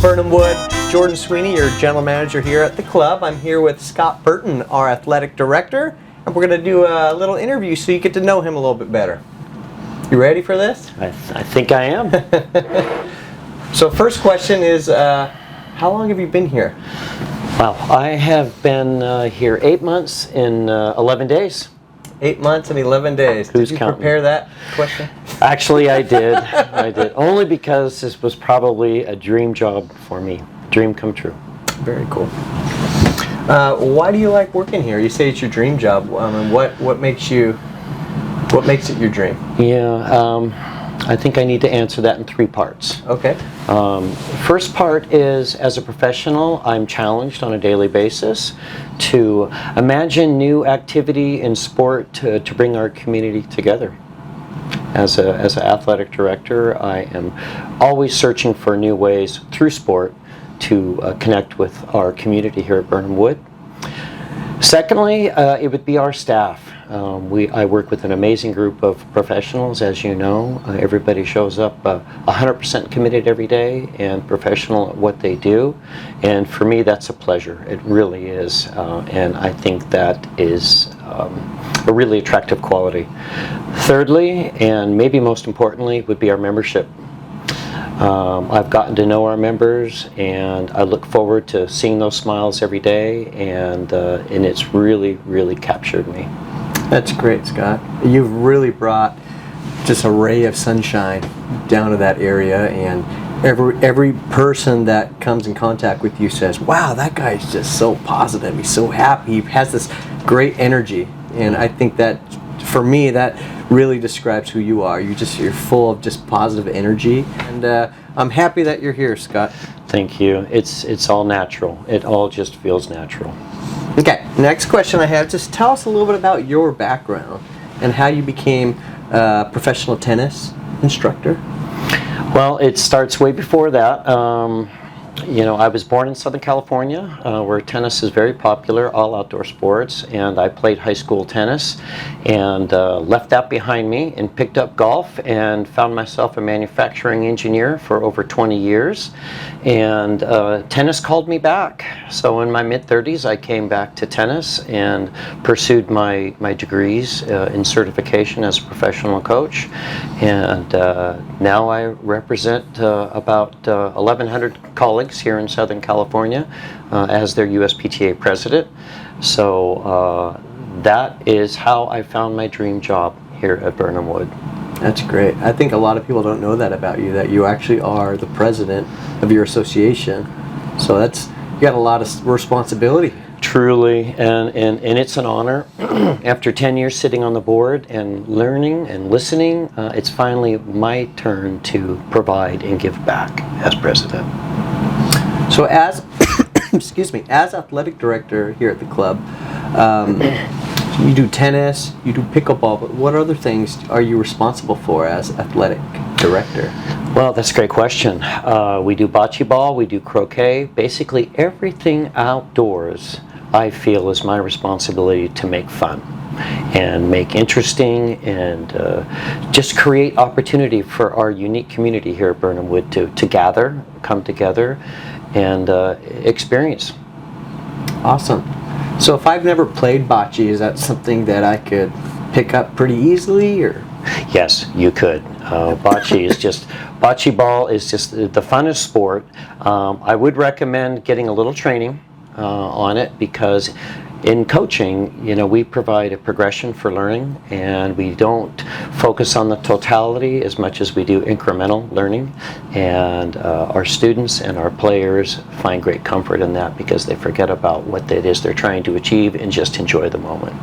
Birnam Wood, Jordan Sweeney, your general manager here at the club. I'm here with Scott Burton, our athletic director, and we're going to do a little interview so you get to know him a little bit better. You ready for this? I think I am. So first question is, how long have you been here? Well, I have been here 8 months in 11 days. 8 months and 11 days. Who's Did you counting? prepare that question? Actually, I did. I did. Only because this was probably a dream job for me. Dream come true. Very cool. Why do you like working here? You say it's your dream job. What makes it your dream? Yeah, I think I need to answer that in 3 parts. Okay. First part is, as a professional, I'm challenged on a daily basis to imagine new activity in sport to bring our community together. As an athletic director, I am always searching for new ways through sport to connect with our community here at Birnam Wood. Secondly, it would be our staff. I work with an amazing group of professionals, as you know. Everybody shows up 100% committed every day and professional at what they do. And for me, that's a pleasure. It really is. And I think that is a really attractive quality. Thirdly, and maybe most importantly, would be our membership. I've gotten to know our members, and I look forward to seeing those smiles every day, and it's really captured me. That's great, Scott. You've really brought just a ray of sunshine down to that area, and every person that comes in contact with you says, wow, that guy's just so positive, he's so happy, he has this great energy. And I think that, for me, that really describes who you are. You're full of just positive energy, and I'm happy that you're here, Scott. Thank you. It's all natural. It all just feels natural. Okay, next question I have, just tell us a little bit about your background and how you became a professional tennis instructor. Well, it starts way before that. I was born in Southern California, where tennis is very popular, all outdoor sports, and I played high school tennis and left that behind me and picked up golf and found myself a manufacturing engineer for over 20 years. And tennis called me back. So in my mid-30s, I came back to tennis and pursued my degrees in certification as a professional coach. And now I represent about 1,100 colleagues here in Southern California as their USPTA president. So that is how I found my dream job here at Birnam Wood. That's great. I think a lot of people don't know that about you, that you actually are the president of your association. So you got a lot of responsibility. Truly, and it's an honor. After 10 years sitting on the board and learning and listening, it's finally my turn to provide and give back as president. So as as athletic director here at the club, you do tennis, you do pickleball, but what other things are you responsible for as athletic director? Well, that's a great question. We do bocce ball, we do croquet, basically everything outdoors I feel is my responsibility to make fun and make interesting and just create opportunity for our unique community here at Birnam Wood to gather, come together, and experience. Awesome. So if I've never played bocce, is that something that I could pick up pretty easily, or? Yes, you could. Bocce ball is just the funnest sport. I would recommend getting a little training on it, because in coaching, we provide a progression for learning, and we don't focus on the totality as much as we do incremental learning. And our students and our players find great comfort in that, because they forget about what it is they're trying to achieve and just enjoy the moment.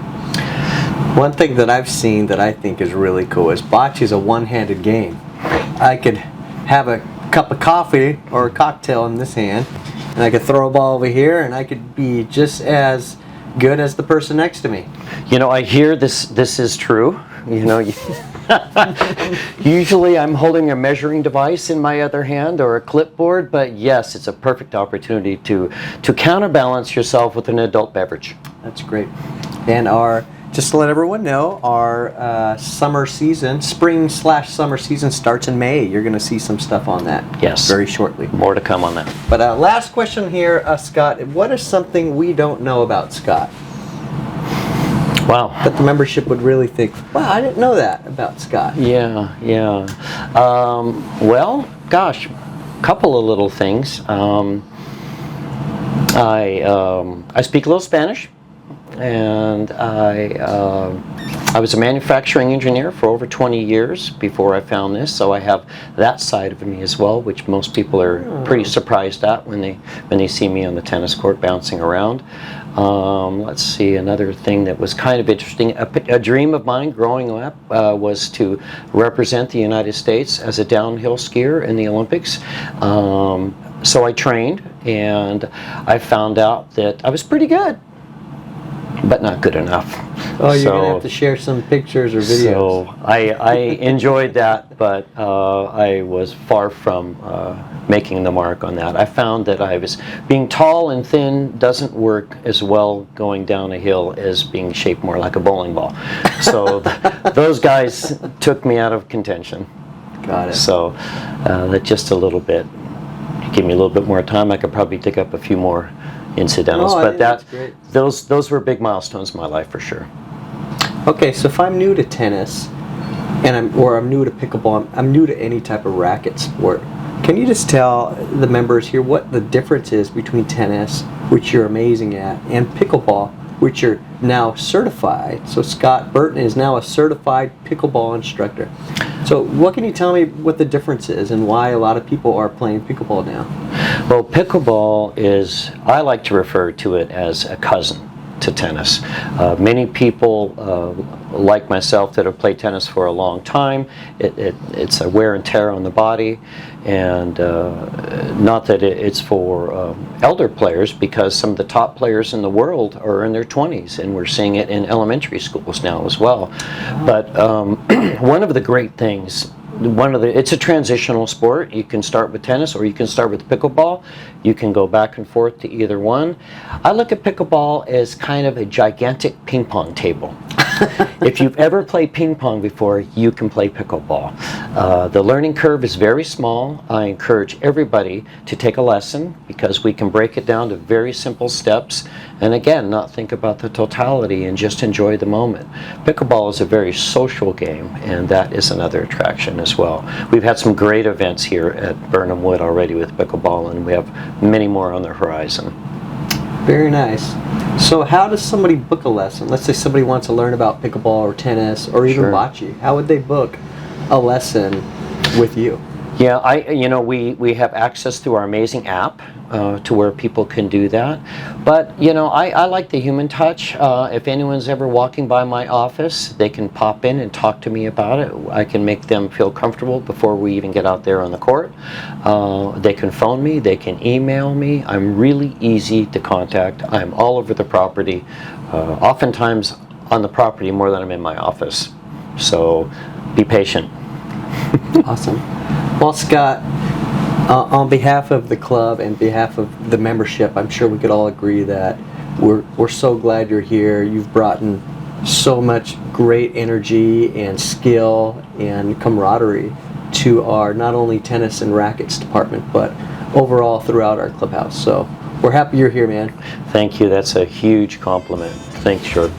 One thing that I've seen that I think is really cool is bocce is a one-handed game. I could have a cup of coffee or a cocktail in this hand, and I could throw a ball over here, and I could be just as good as the person next to me. I hear this is true. Usually I'm holding a measuring device in my other hand or a clipboard, but yes, it's a perfect opportunity to counterbalance yourself with an adult beverage. That's great. And our just to let everyone know, our summer season, spring/summer season starts in May. You're going to see some stuff on that very shortly. More to come on that. But last question here, Scott. What is something we don't know about Scott? Wow. That the membership would really think, wow, I didn't know that about Scott. Yeah. Well, gosh, a couple of little things. I speak a little Spanish, and I was a manufacturing engineer for over 20 years before I found this, so I have that side of me as well, which most people are pretty surprised at when they see me on the tennis court bouncing around. Let's see, another thing that was kind of interesting, a dream of mine growing up was to represent the United States as a downhill skier in the Olympics. So I trained, and I found out that I was pretty good, but not good enough. Oh, you're going to have to share some pictures or videos. So I enjoyed that, but I was far from making the mark on that. I found that being tall and thin doesn't work as well going down a hill as being shaped more like a bowling ball. So those guys took me out of contention. Got it. So that just a little bit. Give me a little bit more time, I could probably dig up a few more incidentals. But those were big milestones in my life for sure. Okay, so if I'm new to tennis, and I'm new to pickleball, I'm new to any type of racket sport, can you just tell the members here what the difference is between tennis, which you're amazing at, and pickleball, which you're now certified? So Scott Burton is now a certified pickleball instructor. So what can you tell me what the difference is and why a lot of people are playing pickleball now? Well, pickleball is, I like to refer to it as a cousin to tennis. Many people like myself that have played tennis for a long time, it's a wear and tear on the body, and not that it's for elder players, because some of the top players in the world are in their 20s, and we're seeing it in elementary schools now as well. But one of the great things, it's a transitional sport. You can start with tennis or you can start with pickleball. You can go back and forth to either one. I look at pickleball as kind of a gigantic ping pong table. If you've ever played ping pong before, you can play pickleball. The learning curve is very small. I encourage everybody to take a lesson because we can break it down to very simple steps, and again, not think about the totality and just enjoy the moment. Pickleball is a very social game, and that is another attraction as well. We've had some great events here at Birnam Wood already with pickleball, and we have many more on the horizon. Very nice. So how does somebody book a lesson? Let's say somebody wants to learn about pickleball or tennis or even bocce. How would they book a lesson with you? Yeah, we have access through our amazing app to where people can do that. But, I like the human touch. If anyone's ever walking by my office, they can pop in and talk to me about it. I can make them feel comfortable before we even get out there on the court. They can phone me, they can email me. I'm really easy to contact. I'm all over the property, oftentimes on the property more than I'm in my office. So be patient. Awesome. Well, Scott, on behalf of the club and behalf of the membership, I'm sure we could all agree that we're so glad you're here. You've brought in so much great energy and skill and camaraderie to our not only tennis and rackets department, but overall throughout our clubhouse. So we're happy you're here, man. Thank you. That's a huge compliment. Thanks, Short.